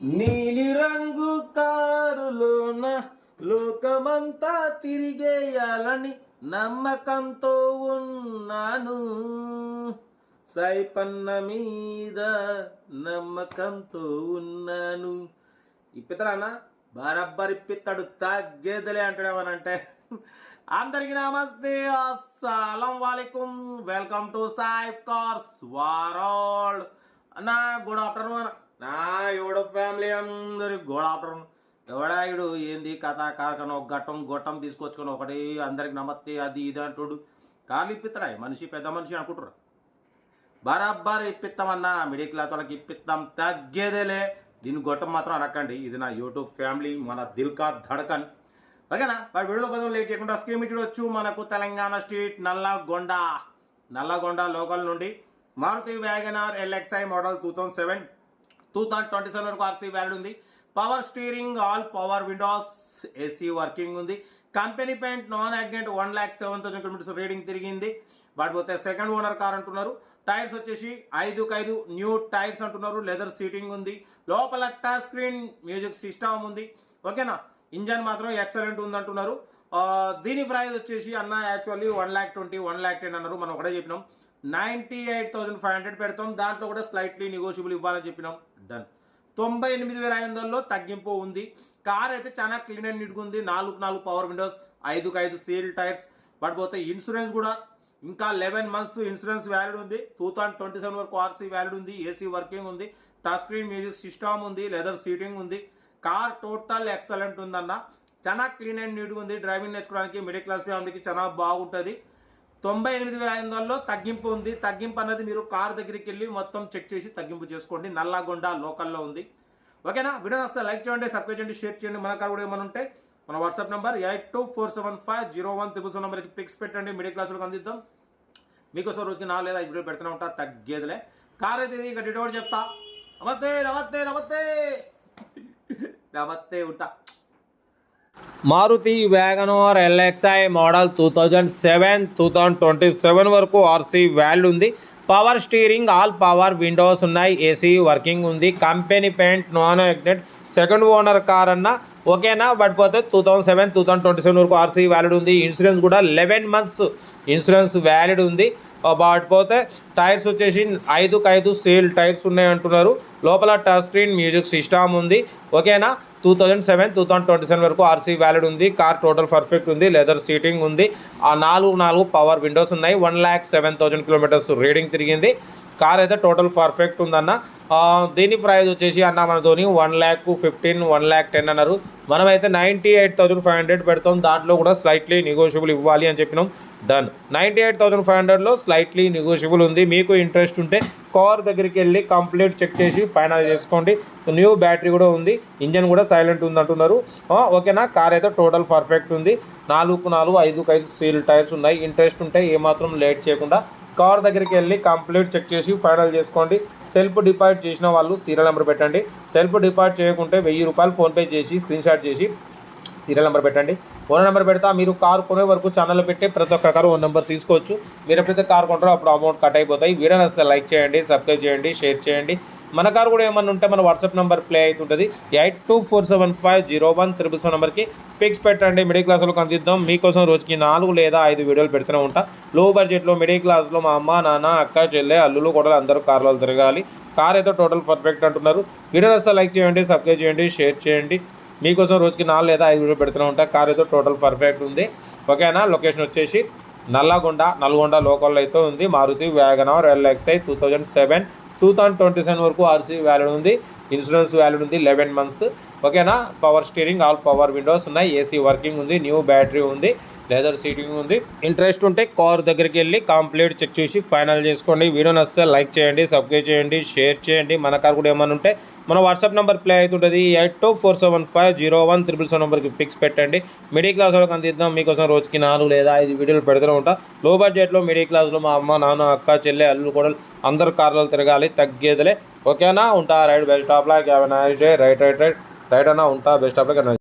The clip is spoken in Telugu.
నీలిరంగు కారులోన లోకమంతా తిరిగేయాలని నమ్మకంతో ఉన్నాను. సైపన్న మీద నమ్మకంతో ఉన్నాను. ఇప్పితరానా బరబ్బర్ ఇప్పిస్తాడు, తగ్గేదలే అంటాడేమనంటే. అందరికి నమస్తే, అస్సలం వాలేకుం, వెల్కమ్ టు సాయిబ్ కార్స్ వరల్డ్. అన్నా గుడ్ ఆఫ్టర్నూన్ నా ఎవడో ఫ్యామిలీ అందరికి గుడ్ ఆఫ్టర్నూన్. ఎవడాయుడు ఏంది కథ కాకన ఒక గొట్టం తీసుకొచ్చుకొని ఒకటి అందరికి నమస్తే అది ఇది అంటుడు. కాళ్ళు ఇప్పిస్తారా మనిషి, పెద్ద మనిషి అనుకుంటారు. బరాబర్ ఇప్పిస్తామన్నా, మిడిల్ క్లాస్ వాళ్ళకి ఇప్పిస్తాం, తగ్గేదేలే. దీని గొట్టం మాత్రం అనకండి. ఇది నా యూట్యూబ్ ఫ్యామిలీ, మన దిల్ కా ధడకన్. ఓకేనా? వాడు వీడియో బదులు లేట్ చేయకుండా స్క్రీన్ చూడొచ్చు. మనకు తెలంగాణ స్టేట్ నల్లగొండ లోకల్ నుండి మారుతి వ్యాగనార్ ఎల్ఎక్స్ఐ మోడల్ 2027 వరకు ఆర్సీ వ్యాలిడ్ ఉంది. Power steering, all power windows, AC working ఉంది. Company paint, non accident, 1,07,000 kilometres reading తిరిగింది. వాటి పోతే సెకండ్ ఓనర్ కార్ అంటున్నారు. టైర్స్ వచ్చేసి 5 న్యూ టైర్స్ అంటున్నారు. లెదర్ సీటింగ్ ఉంది. లోపల టచ్ స్క్రీన్ మ్యూజిక్ సిస్టమ్ ఉంది. ఓకేనా? ఇంజన్ మాత్రం ఎక్సలెంట్ ఉంది అంటున్నారు. దీని ప్రైస్ వచ్చేసి అన్న యాక్చువల్లీ 1,20,000 1,10,000 అన్నారు. మనం ఒకటే చెప్పినాం 98,500 పెడతాం. దాంట్లో కూడా స్లైట్లీ నెగోషియబుల్ ఇవ్వాలని చెప్పినాం. డన్. 98,500లో తగ్గింపు ఉంది. కార్ అయితే చాలా క్లీన్ అండ్ నీట్గా ఉంది. 4 power Windows, 5 seal tyres. But పోతే ఇన్సూరెన్స్ కూడా ఇంకా 11 మంత్స్ ఇన్సూరెన్స్ వ్యాలిడ్ ఉంది. 2027 వరకు ఆర్సీ వ్యాలిడ్ ఉంది. ఏసీ వర్కింగ్ ఉంది. టచ్ స్క్రీన్ మ్యూజిక్ సిస్టమ్ ఉంది. లెదర్ సీటింగ్ ఉంది. కార్ టోటల్ ఎక్సలెంట్ ఉందన్న. చాలా క్లీన్ అండ్ నీట్గా ఉంది. డ్రైవింగ్ నేర్చుకోవడానికి మిడిల్ క్లాస్ ఫ్యామిలీకి చాలా బాగుంటుంది. 98,500లో తగ్గింపు ఉంది. తగ్గింపు అన్నది మీరు కార్ దగ్గరికి వెళ్ళి మొత్తం చెక్ చేసి తగ్గింపు చేసుకోండి. నల్లగొండ లోకల్లో ఉంది. ఓకేనా? వీడియో వస్తే లైక్ చేయండి, సబ్స్క్రైబ్ చేయండి, షేర్ చేయండి. మన కార్ కూడా ఏమైనా ఉంటే మన వాట్సాప్ నెంబర్ 8247501777 నెంబర్కి పిక్స్ పెట్టండి. మిడిల్ క్లాస్లోకి అందిద్దాం. మీకోసం రోజుకి 4 లేదా 5 వీడియో పెడుతూనే ఉంటా, తగ్గేదిలే. కార్ అయితే ఇక డీటెయిల్ చెప్తా. నమస్తే ఉంటా. మారుతి వ్యాగనార్ ఎల్ఎక్స్ఐ మోడల్ 2027 వరకు ఆర్సీ వాల్యూ ఉంది. Power steering, all power Windows ఉన్నాయి. ఏసీ వర్కింగ్ ఉంది. Company paint, non accident, second owner car అన్న. ఓకేనా? బట్ పోతే 2027 వరకు ఆర్సీ వ్యాలిడ్ ఉంది. ఇన్సూరెన్స్ కూడా 11 మంత్స్ ఇన్సూరెన్స్ వ్యాలిడ్ ఉంది. బట్ పోతే టైర్స్ వచ్చేసి 5 సీల్ టైర్స్ ఉన్నాయి అంటున్నారు. లోపల టచ్ స్క్రీన్ మ్యూజిక్ సిస్టమ్ ఉంది. ఓకేనా? 2027 వరకు ఆర్సీ వ్యాలిడ్ ఉంది. కార్ టోటల్ పర్ఫెక్ట్ ఉంది. లెదర్ సీటింగ్ ఉంది. 4 పవర్ విండోస్ ఉన్నాయి. 1,07,000 కిలోమీటర్స్ రీడింగ్ తిరిగింది. కార్ అయితే టోటల్ పర్ఫెక్ట్ ఉందన్న. దీని ప్రైస్ వచ్చేసి అన్న మనతోని 1,15,000 1,10,000 అన్నారు. మనమైతే 98,500 పెడతాం. దాంట్లో కూడా స్లైట్లీ నెగోషియబుల్ ఇవ్వాలి అని చెప్పినాం. డన్. 98,500లో స్లైట్లీ నెగోషియబుల్ ఉంది. మీకు ఇంట్రెస్ట్ ఉంటే కార్ దగ్గరికి వెళ్ళి కంప్లీట్ చెక్ చేసి ఫైనల్ చేసుకోండి. సో న్యూ బ్యాటరీ కూడా ఉంది. ఇంజన్ కూడా సైలెంట్ ఉంది అంటున్నారు. ఓకేనా? కార్ అయితే టోటల్ పర్ఫెక్ట్ ఉంది. 4 5 సీల్ టైర్స్ ఉన్నాయి. ఇంట్రెస్ట్ ఉంటే ఏమాత్రం లేట్ చేయకుండా కార్ దగ్గరికి వెళ్ళి కంప్లీట్ చెక్ చేసి ఫైనల్ చేసుకోండి. సెల్ఫ్ డిపాజిట్ చేసిన వాళ్ళు సీరియల్ నెంబర్ పెట్టండి. సెల్ఫ్ డిపాజిట్ చేయకుంటే 1,000 రూపాయలు ఫోన్పే చేసి స్క్రీన్ షాట్ చేసి సీరియల్ నెంబర్ పెట్టండి. ఓనర్ నెంబర్ పెడతా. మీరు కార్ కొనే వరకు ఛానల్లో పెట్టి ప్రతి ఒక్క కారు ఓన్ నెంబర్ తీసుకోవచ్చు. మీరు ఎప్పుడైతే కార్ కొంటారో అప్పుడు అమౌంట్ కట్ అయిపోతాయి. వీడియో నచ్చితే లైక్ చేయండి, సబ్స్క్రైబ్ చేయండి, షేర్ చేయండి. మన కారు కూడా ఏమన్నా ఉంటే మన వాట్సాప్ నెంబర్ ప్లే అవుతుంటుంది. 8247501777 నెంబర్కి పిక్స్ పెట్టండి. మిడిల్ క్లాస్లోకి అందిద్దాం. మీకోసం రోజుకి 4 లేదా 5 వీడియోలు పెడుతూనే ఉంటా. లో బడ్జెట్లో మిడిల్ క్లాస్లో మా అమ్మ, నాన్న, అక్క, చెల్లె, అల్లులు కూడా అందరూ కార్లో తిరగాలి. కార్ అయితే టోటల్ పర్ఫెక్ట్ అంటున్నారు. వీడియో నచ్చితే లైక్ చేయండి, సబ్స్క్రైబ్ చేయండి, షేర్ చేయండి. మీకోసం రోజుకి 4 లేదా 5 వీడియో పెడుతూనే ఉంటా. కార్ అయితే టోటల్ పర్ఫెక్ట్ ఉంది. ఓకేనా? లొకేషన్ వచ్చేసి నల్గొండ లోకల్లో అయితే ఉంది. మారుతి వ్యాగనార్ ఎల్ఎక్స్ఐ 2027 వరకు ఆర్సీ వ్యాలిడ్ ఉంది. ఇన్సూరెన్స్ వ్యాలిడ్ ఉంది 11 మంత్స్. ఓకేనా? Power steering, all power Windows ఉన్నాయి. ఏసీ వర్కింగ్ ఉంది. న్యూ బ్యాటరీ ఉంది. లెదర్ సీటింగ్ ఉంది. ఇంట్రెస్ట్ ఉంటే కార్ దగ్గరికి వెళ్ళి కంప్లీట్ చెక్ చేసి ఫైనల్ చేసుకోండి. వీడియో నచ్చితే లైక్ చేయండి, సబ్స్క్రైబ్ చేయండి, షేర్ చేయండి. మన కార్ కూడా ఏమైనా ఉంటే మన వాట్సాప్ నెంబర్ ప్లే అవుతుంటుంది. 8247501777 నెంబర్కి పిక్స్ పెట్టండి. మిడిల్ క్లాస్ వాళ్ళకి అందిద్దాం. మీకోసం రోజుకి 4 లేదా 5 వీడియోలు పెడుతూనే ఉంటా. లో బడ్జెట్లో మిడిల్ క్లాస్లో మా అమ్మ, నాన్న, అక్క, చెల్లె, అల్లు కూడా అందరు కార్లలో తిరగాలి, తగ్గేదిలే. ఓకేనా? ఉంటా. Right best of luck. Have a nice day. Right అన్న ఉంటా. Best of luck.